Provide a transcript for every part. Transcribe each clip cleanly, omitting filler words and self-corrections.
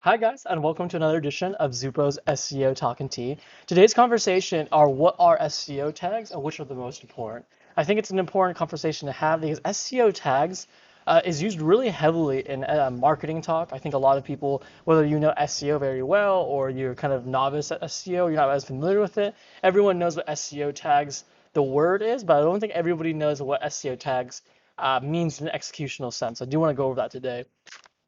Hi guys, and welcome to another edition of Zupo's SEO Talking Tea. Today's conversation are what are SEO tags and which are the most important. I think it's an important conversation to have because SEO tags is used really heavily in marketing talk. I think a lot of people, whether you know SEO very well or you're kind of novice at SEO, you're not as familiar with it, everyone knows what SEO tags the word is, but I don't think everybody knows what SEO tags means in an executional sense. I do want to go over that today.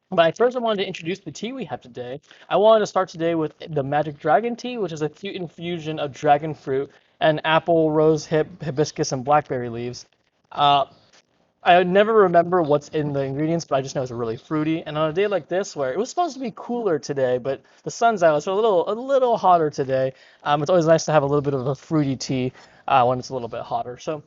But first, I wanted to introduce the tea we have today. I wanted to start today with the Magic Dragon tea, which is a cute infusion of dragon fruit and apple, rose hip, hibiscus, and blackberry leaves. Uh, I never remember what's in the ingredients, but I just know it's really fruity. And on a day like this, where it was supposed to be cooler today, but the sun's out, so a little hotter today. It's always nice to have a little bit of a fruity tea when it's a little bit hotter. So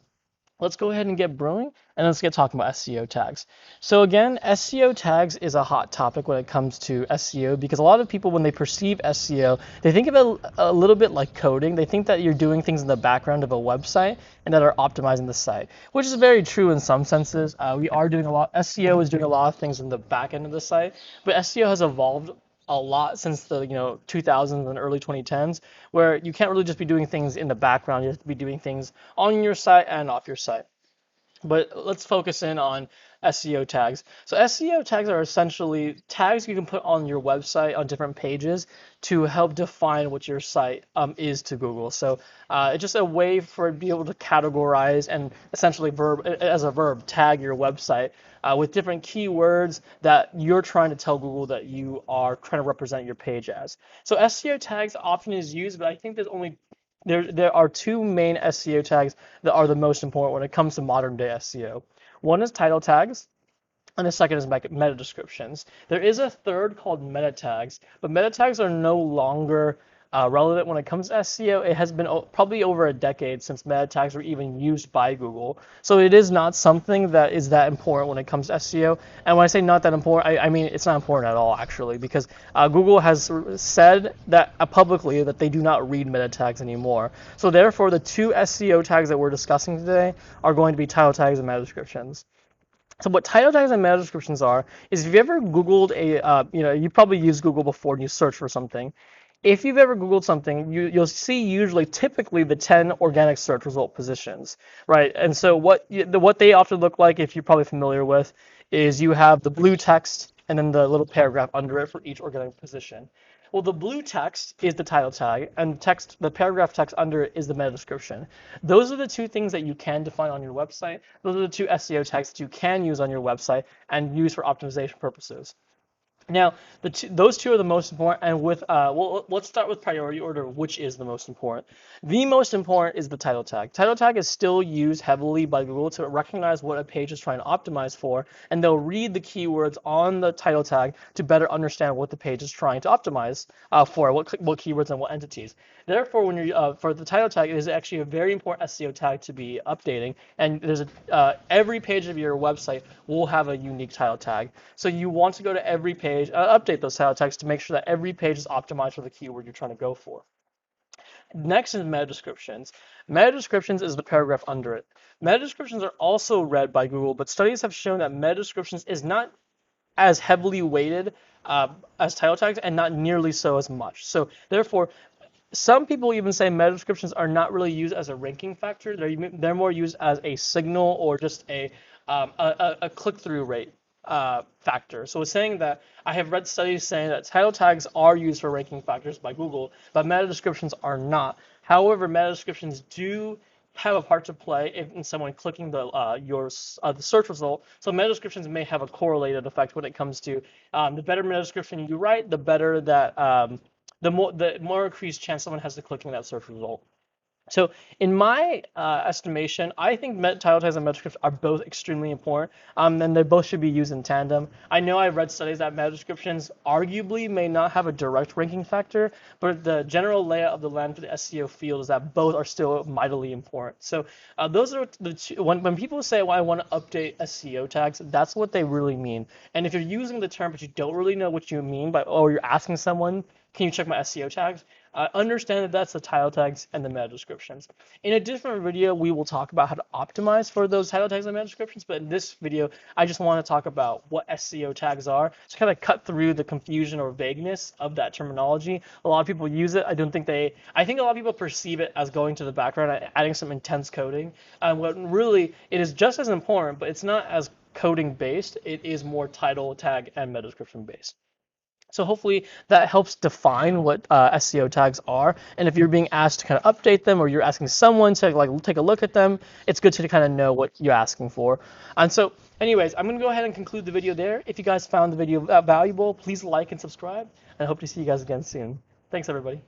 let's go ahead and get brewing and let's get talking about SEO tags. So again, SEO tags is a hot topic when it comes to SEO because a lot of people, when they perceive SEO, they think of it a little bit like coding. They think that you're doing things in the background of a website and that are optimizing the site, which is very true in some senses. We are doing a lot, SEO is doing a lot of things in the back end of the site, but SEO has evolved a lot since the 2000s and early 2010s, where you can't really just be doing things in the background. You have to be doing things on your site and off your site. But let's focus in on SEO tags. So SEO tags are essentially tags you can put on your website on different pages to help define what your site is to Google. So it's just a way for it to be able to categorize and essentially as a verb tag your website with different keywords that you're trying to tell Google that you are trying to represent your page as. So SEO tags often is used, but I think there are two main SEO tags that are the most important when it comes to modern day SEO. One is title tags, and the second is meta descriptions. There is a third called meta tags, but meta tags are no longer relevant when it comes to SEO. It has been probably over a decade since meta tags were even used by Google. So it is not something that is that important when it comes to SEO. And when I say not that important, I mean it's not important at all actually, because Google has said that publicly that they do not read meta tags anymore. So therefore, the two SEO tags that we're discussing today are going to be title tags and meta descriptions. So what title tags and meta descriptions are is if you ever Googled you probably used Google before and you search for something. If you've ever Googled something, you'll see usually typically the 10 organic search result positions, right? And so what they often look like, if you're probably familiar with, is you have the blue text and then the little paragraph under it for each organic position. Well, the blue text is the title tag, and the paragraph text under it is the meta description. Those are the two things that you can define on your website. Those are the two SEO tags that you can use on your website and use for optimization purposes. Now, those two are the most important, and let's start with priority order, which is the most important. The most important is the title tag. Title tag is still used heavily by Google to recognize what a page is trying to optimize for, and they'll read the keywords on the title tag to better understand what the page is trying to optimize for, what keywords and what entities. Therefore, when you're for the title tag, it is actually a very important SEO tag to be updating, and every page of your website will have a unique title tag. So you want to go to every page, update those title tags to make sure that every page is optimized for the keyword you're trying to go for. Next is meta descriptions. Meta descriptions is the paragraph under it. Meta descriptions are also read by Google, but studies have shown that meta descriptions is not as heavily weighted as title tags and not nearly so as much. So therefore, some people even say meta descriptions are not really used as a ranking factor. They're more used as a signal or just a click-through rate factor. So it's saying that I have read studies saying that title tags are used for ranking factors by Google, but meta descriptions are not. However, meta descriptions do have a part to play in someone clicking the search result. So meta descriptions may have a correlated effect when it comes to the better meta description you write, the better that the more increased chance someone has to click in that search result. So in my estimation, I think title tags and meta descriptions are both extremely important, and they both should be used in tandem. I know I've read studies that meta descriptions arguably may not have a direct ranking factor, but the general layout of the land for the SEO field is that both are still mightily important. So those are the two. When people say, well, I want to update SEO tags, that's what they really mean. And if you're using the term but you don't really know what you mean or you're asking someone can you check my SEO tags? Understand that that's the title tags and the meta descriptions. In a different video, we will talk about how to optimize for those title tags and meta descriptions, but in this video, I just want to talk about what SEO tags are to kind of cut through the confusion or vagueness of that terminology. A lot of people use it. I think a lot of people perceive it as going to the background, adding some intense coding. When really, it is just as important, but it's not as coding based. It is more title tag and meta description based. So hopefully that helps define what SEO tags are. And if you're being asked to kind of update them, or you're asking someone to like take a look at them, it's good to kind of know what you're asking for. And so, anyways, I'm gonna go ahead and conclude the video there. If you guys found the video valuable, please like and subscribe. And I hope to see you guys again soon. Thanks, everybody.